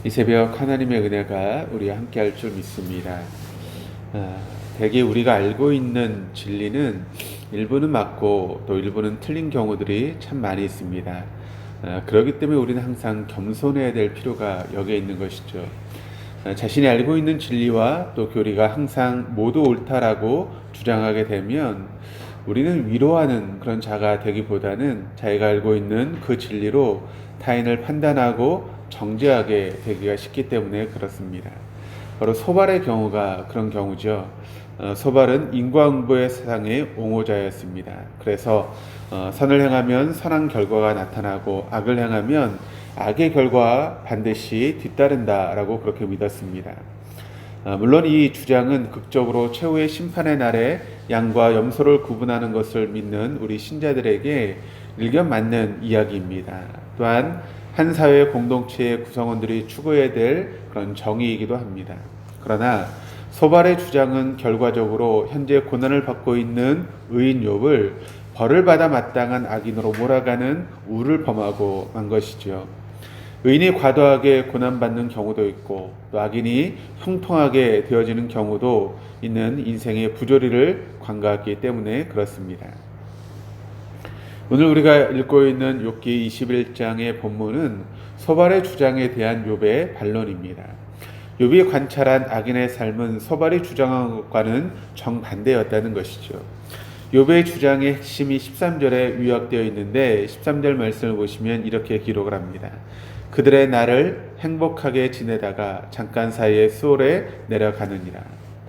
이 새벽 하나님의 은혜가 우리와 함께 할 줄 믿습니다. 대개 우리가 알고 있는 진리는 일부는 맞고 또 일부는 틀린 경우들이 참 많이 있습니다. 그렇기 때문에 우리는 항상 겸손해야 될 필요가 여기에 있는 것이죠. 자신이 알고 있는 진리와 또 교리가 항상 모두 옳다라고 주장하게 되면 우리는 위로하는 그런 자가 되기보다는 자기가 알고 있는 그 진리로 타인을 판단하고 정죄하게 되기가 쉽기 때문에 그렇습니다. 바로 소발의 경우가 그런 경우죠. 소발은 인과응보의 세상의 옹호자였습니다. 그래서 선을 행하면 선한 결과가 나타나고 악을 행하면 악의 결과가 반드시 뒤따른다라고 그렇게 믿었습니다. 물론 이 주장은 극적으로 최후의 심판의 날에 양과 염소를 구분하는 것을 믿는 우리 신자들에게 일견 맞는 이야기입니다. 또한 한 사회 공동체의 구성원들이 추구해야 될 그런 정의이기도 합니다. 그러나 소발의 주장은 결과적으로 현재 고난을 받고 있는 의인 욥을 벌을 받아 마땅한 악인으로 몰아가는 우를 범하고 만 것이죠. 의인이 과도하게 고난받는 경우도 있고 또 악인이 형통하게 되어지는 경우도 있는 인생의 부조리를 관가하기 때문에 그렇습니다. 오늘 우리가 읽고 있는 욥기 21장의 본문은 소발의 주장에 대한 욥의 반론입니다. 욥이 관찰한 악인의 삶은 소발이 주장한 것과는 정반대였다는 것이죠. 욥의 주장의 핵심이 13절에 요약되어 있는데 13절 말씀을 보시면 이렇게 기록을 합니다. 그들의 날을 행복하게 지내다가 잠깐 사이에 수월에 내려가느니라.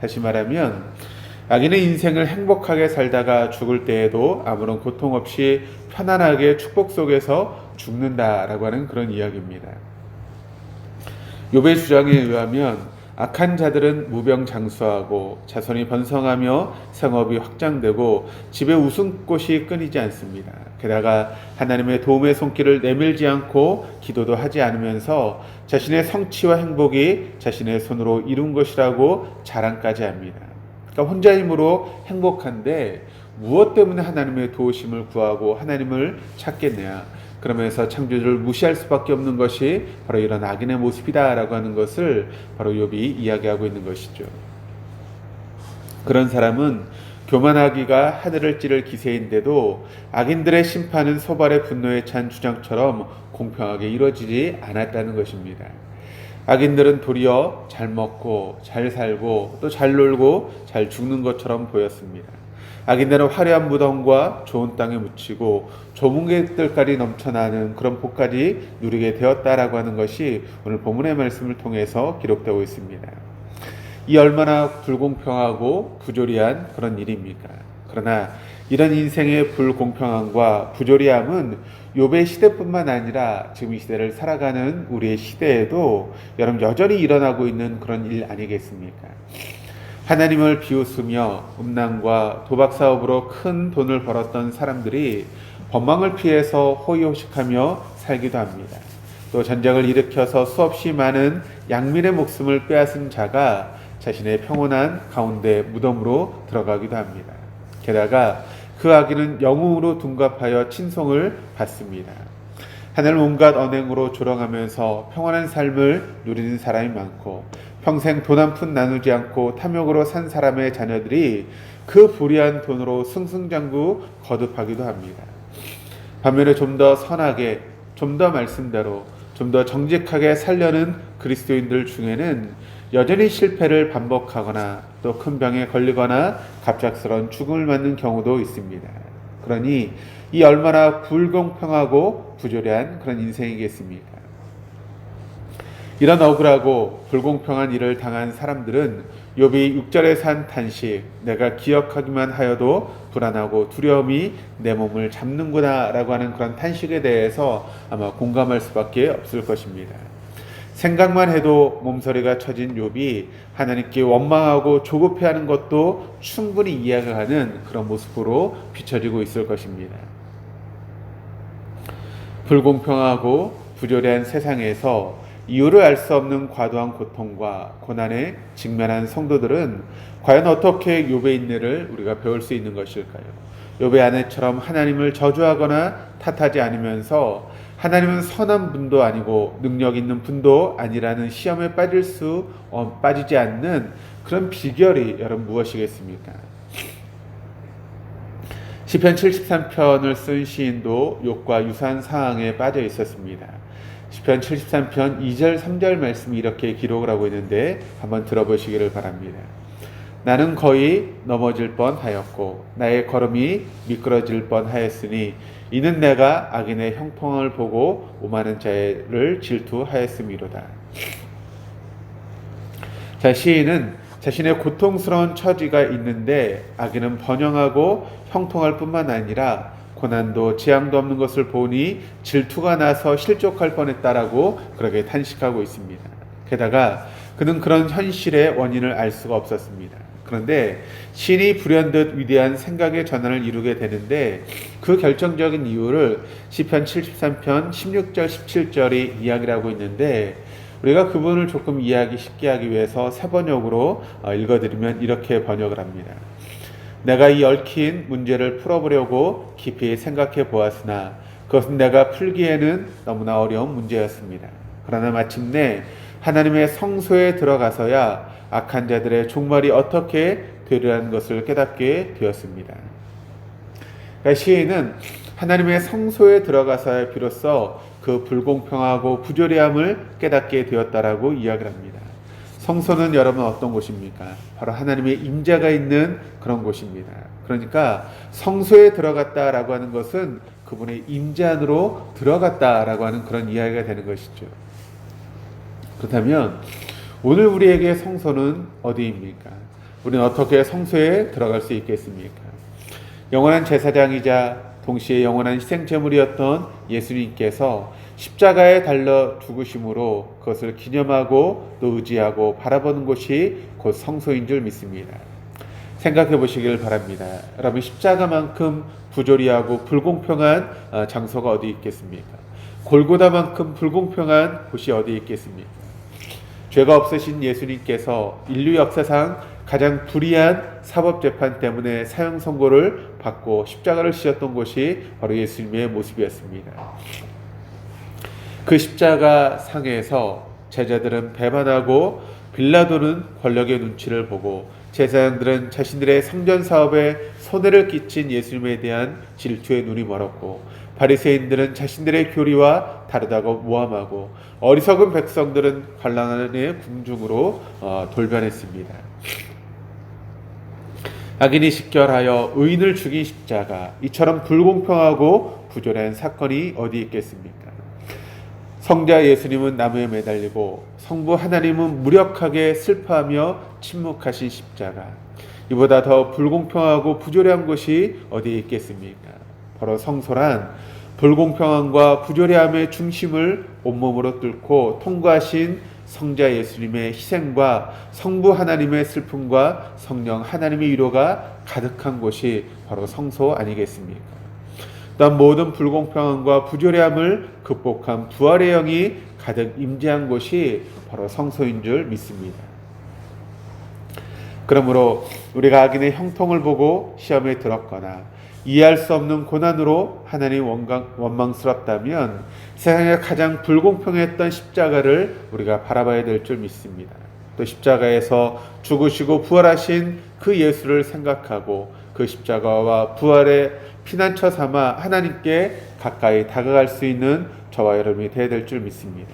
다시 말하면 악인의 인생을 행복하게 살다가 죽을 때에도 아무런 고통 없이 편안하게 축복 속에서 죽는다라고 하는 그런 이야기입니다. 욥의 주장에 의하면 악한 자들은 무병장수하고 자손이 번성하며 생업이 확장되고 집에 웃음꽃이 끊이지 않습니다. 게다가 하나님의 도움의 손길을 내밀지 않고 기도도 하지 않으면서 자신의 성취와 행복이 자신의 손으로 이룬 것이라고 자랑까지 합니다. 그러니까 혼자 힘으로 행복한데 무엇 때문에 하나님의 도우심을 구하고 하나님을 찾겠느냐. 그러면서 창조주를 무시할 수밖에 없는 것이 바로 이런 악인의 모습이다라고 하는 것을 바로 욥이 이야기하고 있는 것이죠. 그런 사람은 교만하기가 하늘을 찌를 기세인데도 악인들의 심판은 소발의 분노에 찬 주장처럼 공평하게 이루어지지 않았다는 것입니다. 악인들은 도리어 잘 먹고 잘 살고 또 잘 놀고 잘 죽는 것처럼 보였습니다. 악인들은 화려한 무덤과 좋은 땅에 묻히고 좁은 객들까지 넘쳐나는 그런 복까지 누리게 되었다라고 하는 것이 오늘 본문의 말씀을 통해서 기록되고 있습니다. 이 얼마나 불공평하고 부조리한 그런 일입니까? 그러나 이런 인생의 불공평함과 부조리함은 욥의 시대뿐만 아니라 지금 이 시대를 살아가는 우리의 시대에도 여러분 여전히 일어나고 있는 그런 일 아니겠습니까? 하나님을 비웃으며 음란과 도박 사업으로 큰 돈을 벌었던 사람들이 법망을 피해서 호의호식하며 살기도 합니다. 또 전쟁을 일으켜서 수없이 많은 양민의 목숨을 빼앗은 자가 자신의 평온한 가운데 무덤으로 들어가기도 합니다. 게다가 그 악인은 영웅으로 둔갑하여 친송을 받습니다. 하늘 온갖 언행으로 조롱하면서 평안한 삶을 누리는 사람이 많고 평생 돈 한 푼 나누지 않고 탐욕으로 산 사람의 자녀들이 그 불의한 돈으로 승승장구 거듭하기도 합니다. 반면에 좀 더 선하게, 좀 더 말씀대로, 좀 더 정직하게 살려는 그리스도인들 중에는 여전히 실패를 반복하거나 또 큰 병에 걸리거나 갑작스러운 죽음을 맞는 경우도 있습니다. 그러니 이 얼마나 불공평하고 부조리한 그런 인생이겠습니까? 이런 억울하고 불공평한 일을 당한 사람들은 욥이 6절에서 한 탄식, 내가 기억하기만 하여도 불안하고 두려움이 내 몸을 잡는구나 라고 하는 그런 탄식에 대해서 아마 공감할 수밖에 없을 것입니다. 생각만 해도 몸서리가 쳐진 욥이 하나님께 원망하고 조급해하는 것도 충분히 이해가는 그런 모습으로 비춰지고 있을 것입니다. 불공평하고 부조리한 세상에서 이유를 알 수 없는 과도한 고통과 고난에 직면한 성도들은 과연 어떻게 욥의 인내를 우리가 배울 수 있는 것일까요? 욥의 아내처럼 하나님을 저주하거나 탓하지 않으면서 하나님은 선한 분도 아니고 능력 있는 분도 아니라는 시험에 빠지지 않는 그런 비결이 여러분 무엇이겠습니까? 시편 73편을 쓴 시인도 욕과 유사한 상황에 빠져 있었습니다. 시편 73편 2절 3절 말씀이 이렇게 기록을 하고 있는데 한번 들어보시기를 바랍니다. 나는 거의 넘어질 뻔하였고 나의 걸음이 미끄러질 뻔하였으니 이는 내가 악인의 형통을 보고 오만한 자를 질투하였음이로다. 자, 시인은 자신의 고통스러운 처지가 있는데 악인은 번영하고 형통할 뿐만 아니라 고난도 재앙도 없는 것을 보니 질투가 나서 실족할 뻔했다라고 그렇게 탄식하고 있습니다. 게다가 그는 그런 현실의 원인을 알 수가 없었습니다. 그런데 신이 불현듯 위대한 생각의 전환을 이루게 되는데 그 결정적인 이유를 시편 73편 16절 17절이 이야기를 하고 있는데 우리가 그 부분을 조금 이해하기 쉽게 하기 위해서 세 번역으로 읽어드리면 이렇게 번역을 합니다. 내가 이 얽힌 문제를 풀어보려고 깊이 생각해 보았으나 그것은 내가 풀기에는 너무나 어려운 문제였습니다. 그러나 마침내 하나님의 성소에 들어가서야 악한 자들의 종말이 어떻게 되려는 것을 깨닫게 되었습니다. 그러니까 시인은 하나님의 성소에 들어가서야 비로소 그 불공평하고 부조리함을 깨닫게 되었다라고 이야기를 합니다. 성소는 여러분 어떤 곳입니까? 바로 하나님의 임재가 있는 그런 곳입니다. 그러니까 성소에 들어갔다라고 하는 것은 그분의 임재 안으로 들어갔다라고 하는 그런 이야기가 되는 것이죠. 그렇다면 오늘 우리에게 성소는 어디입니까? 우리는 어떻게 성소에 들어갈 수 있겠습니까? 영원한 제사장이자 동시에 영원한 희생제물이었던 예수님께서 십자가에 달려 죽으심으로 그것을 기념하고 또 의지하고 바라보는 곳이 곧 성소인 줄 믿습니다. 생각해 보시길 바랍니다. 여러분, 십자가만큼 부조리하고 불공평한 장소가 어디 있겠습니까? 골고다만큼 불공평한 곳이 어디 있겠습니까? 죄가 없으신 예수님께서 인류 역사상 가장 불의한 사법재판 때문에 사형 선고를 받고 십자가를 지셨던 곳이 바로 예수님의 모습이었습니다. 그 십자가 상에서 제자들은 배반하고 빌라도는 권력의 눈치를 보고 제사장들은 자신들의 성전 사업에 손해를 끼친 예수님에 대한 질투에 눈이 멀었고 바리새인들은 자신들의 교리와 다르다고 모함하고 어리석은 백성들은 관람의 궁중으로 돌변했습니다. 악인이 식결하여 의인을 죽인 십자가, 이처럼 불공평하고 부조리한 사건이 어디 있겠습니까? 성자 예수님은 나무에 매달리고 성부 하나님은 무력하게 슬퍼하며 침묵하신 십자가, 이보다 더 불공평하고 부조리한 곳이 어디에 있겠습니까? 바로 성소란 불공평함과 부조리함의 중심을 온몸으로 뚫고 통과하신 성자 예수님의 희생과 성부 하나님의 슬픔과 성령 하나님의 위로가 가득한 곳이 바로 성소 아니겠습니까? 또한 모든 불공평함과 부조리함을 극복한 부활의 영이 가득 임재한 곳이 바로 성소인 줄 믿습니다. 그러므로 우리가 악인의 형통을 보고 시험에 들었거나 이해할 수 없는 고난으로 하나님 원망스럽다면 세상에 가장 불공평했던 십자가를 우리가 바라봐야 될 줄 믿습니다. 또 십자가에서 죽으시고 부활하신 그 예수를 생각하고 그 십자가와 부활의 피난처 삼아 하나님께 가까이 다가갈 수 있는 저와 여러분이 되어야 될 줄 믿습니다.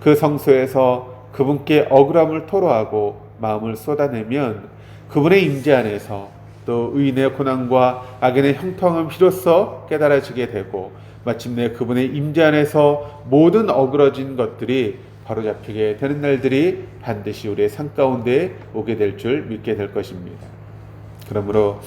그 성소에서 그분께 억울함을 토로하고 마음을 쏟아내면 그분의 임재 안에서 또 의인의 고난과 악인의 형통은 비로소 깨달아지게 되고 마침내 그분의 임재 안에서 모든 어그러진 것들이 바로잡히게 되는 날들이 반드시 우리의 삶 가운데 오게 될 줄 믿게 될 것입니다. 그러므로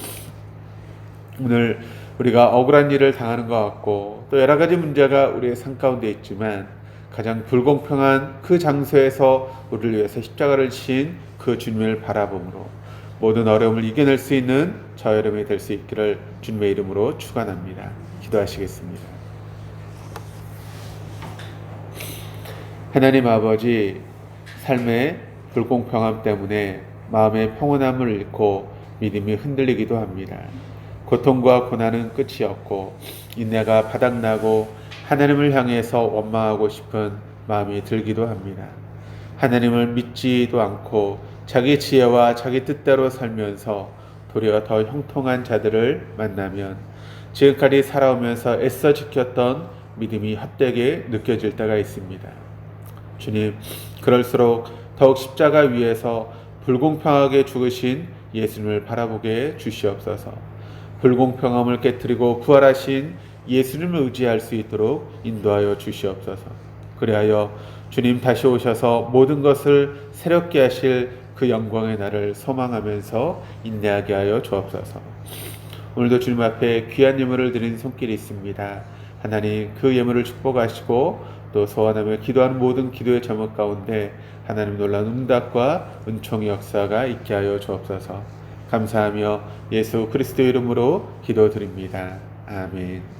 오늘 우리가 억울한 일을 당하는 것 같고 또 여러 가지 문제가 우리의 삶 가운데 있지만 가장 불공평한 그 장소에서 우리를 위해서 십자가를 지신 그 주님을 바라봄으로 모든 어려움을 이겨낼 수 있는 저 여러분이 될 수 있기를 주님의 이름으로 축원합니다. 기도하시겠습니다. 하나님 아버지, 삶의 불공평함 때문에 마음의 평온함을 잃고 믿음이 흔들리기도 합니다. 고통과 고난은 끝이 없고 인내가 바닥나고 하나님을 향해서 원망하고 싶은 마음이 들기도 합니다. 하나님을 믿지도 않고 자기 지혜와 자기 뜻대로 살면서 도리어 더 형통한 자들을 만나면 지금까지 살아오면서 애써 지켰던 믿음이 헛되게 느껴질 때가 있습니다. 주님, 그럴수록 더욱 십자가 위에서 불공평하게 죽으신 예수님을 바라보게 주시옵소서. 불공평함을 깨뜨리고 부활하신 예수님을 의지할 수 있도록 인도하여 주시옵소서. 그리하여 주님 다시 오셔서 모든 것을 새롭게 하실 그 영광의 날을 소망하면서 인내하게 하여 주옵소서. 오늘도 주님 앞에 귀한 예물을 드린 손길이 있습니다. 하나님 그 예물을 축복하시고 또 소원하며 기도하는 모든 기도의 제목 가운데 하나님 놀라운 응답과 은총의 역사가 있게 하여 주옵소서. 감사하며 예수 그리스도 이름으로 기도드립니다. 아멘.